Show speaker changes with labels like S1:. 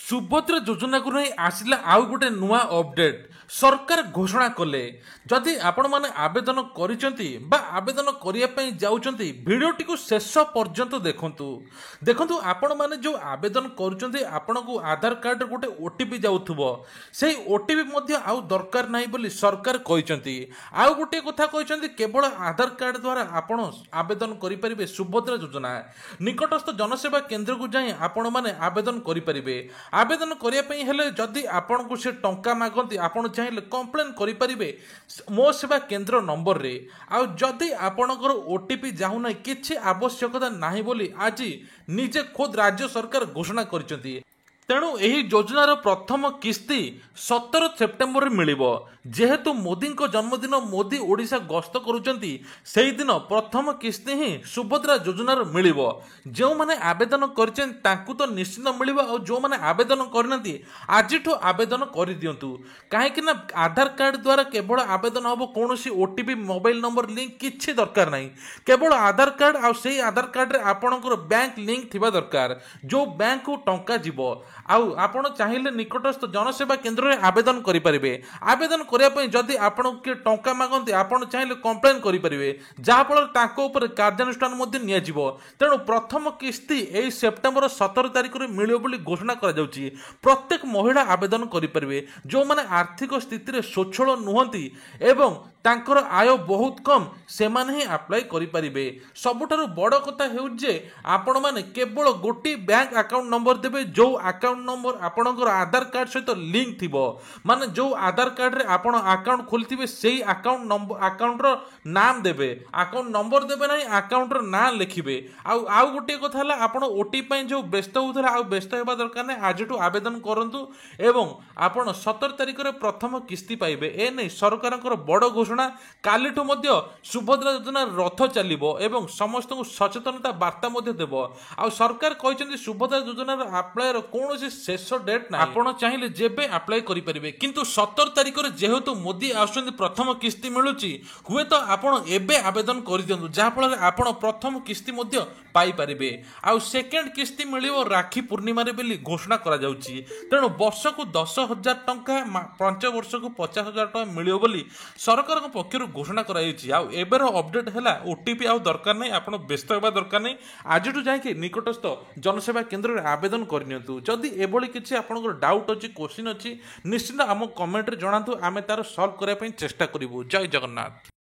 S1: सुभद्रा योजना को नहीं आसिला आउ गोटे नुआ अपडेट सरकार घोषणा कले जदि आपण माने आवेदन करिसेंती बा आवेदन करिया पई जाउचंती वीडियोटी को शेष पर्यंत देखंतु देखंतु आपण माने जो आवेदन करूचंती आपण को आधार कार्ड गोटे ओटीपी जाउथबो सेही ओटीपी मध्ये आउ दरकार नाही बोली सरकार कहिसंती आउ गोटे कथा कहिसंती केवल आधार कार्ड द्वारा आपण आवेदन करि परिबे सुभद्रा योजना निकटस्थ जनसेवा केंद्र को जाई आपण माने आवेदन करि परिबे आवेदन करिया पई हेले जदि आपण को से टंका मागंती आपण चाहिले कंप्लेन करि परिबे मो सेवा केंद्र नंबर रे आ जदि आपणकर ओटीपी जाहु नै किछि आवश्यकता नाही बोली आज निजे खुद राज्य सरकार घोषणा करिसंती तेणु यही योजनार प्रथम किस्ती 17 सेप्टेम्बर मिलिबो जेहेतु मोदी जन्मदिन मोदी ओडिशा गस्त करुचंती सेही दिन प्रथम किस्ती ही सुभद्रा योजनार मिलिबो जो माने आवेदन करचें तांकु तो निश्चित मिलिबो और जो माने आवेदन करनती आजिठो आवेदन कर दियंतु काहे कि ना आधार कार्ड द्वारा केवल आवेदन हबो कोनोसी ओटीपी मोबाइल नंबर लिंक किछि दरकार नाही केवल आधार कार्ड आ सेही आधार कार्ड रे आपणकर बैंक लिंक थिबा दरकार जो बैंक को टंका जीवो आउ आपण चाहिले निकटस्थ जनसेवा केंद्र रे आवेदन करि परिबे आवेदन करिया पई जदि आपण के टंका मागंती आपण चाहिले कंप्लेन करि परिबे जा फल ताको ऊपर कार्यानुष्ठान मध्ये निया जीवो तेणु प्रथम किस्ती एई सेप्टेम्बर 17 तारिख रे मिलियो बोली घोषणा करा जाउची प्रत्येक महिला आवेदन करि परिबे जो माने आर्थिक स्थिति रे सोछळ नुहंती एवं तांकर आय बहुत कम से माने ही अप्लाई करि परिबे सबुठारु बड़ कथा हेउ जे आपण माने केवल गोटी बैंक अकाउंट नंबर देबे जो अकाउंट नंबर आपणकर आधार कार्ड सहित लिंक थिबो माने जो आधार कार्ड रे आपण अकाउंट खोलथिबे सेही अकाउंट नंबर अकाउंट रो नाम देबे अकाउंट नंबर देबे नाही अकाउंट रो नाम लिखिबे आउ गोटे कथा हला आपण ओटीपी पई जो व्यस्त होथला आउ व्यस्त हेबा दरकार नै आजिटु आवेदन करंतु एवं आपण 17 तारिख रे प्रथम किस्ती पाइबे ए नै सरकारकर बड़ घोषणा कालीठु मध्य सुभद्रा योजना रथ चलिबो एवं समस्त को सचेतनता वार्ता मध्य देबो आ सरकार कहिसेंती सुभद्रा योजना अप्लाई रो कोनोसी शेष डेट ना आपण चाहिले जेबे अप्लाई करि परिबे किंतु 17 तारिख रे जेहेतु मोदी आउछन्ती प्रथम किस्ती मिलुची हुए तो आपण एबे आवेदन करि दियंतु जा फल आपण प्रथम किस्ती मध्य पाई परिबे आ सेकंड किस्ती मिलिबो राखी पूर्णिमा रे बेली घोषणा करा जाउची तेणु वर्ष को 10,000 टंका 5 वर्ष को 50,000 टंका मिलियो बोली सरकार को पक्षर घोषणा कराई आबेर अपडेट है ओटीपी आउ दरकार नहीं आप व्यस्त होगा दरकार नहीं आज जाकि निकटस्थ जनसेवा केंद्र में आवेदन करनियंतु जदि एभली किसी आपनकर डाउट अच्छी क्वेश्चन अच्छी निश्चित आम कमेंट रे जणातु आमे तार सॉल्व करने चेष्टा करूँ। जय जगन्नाथ।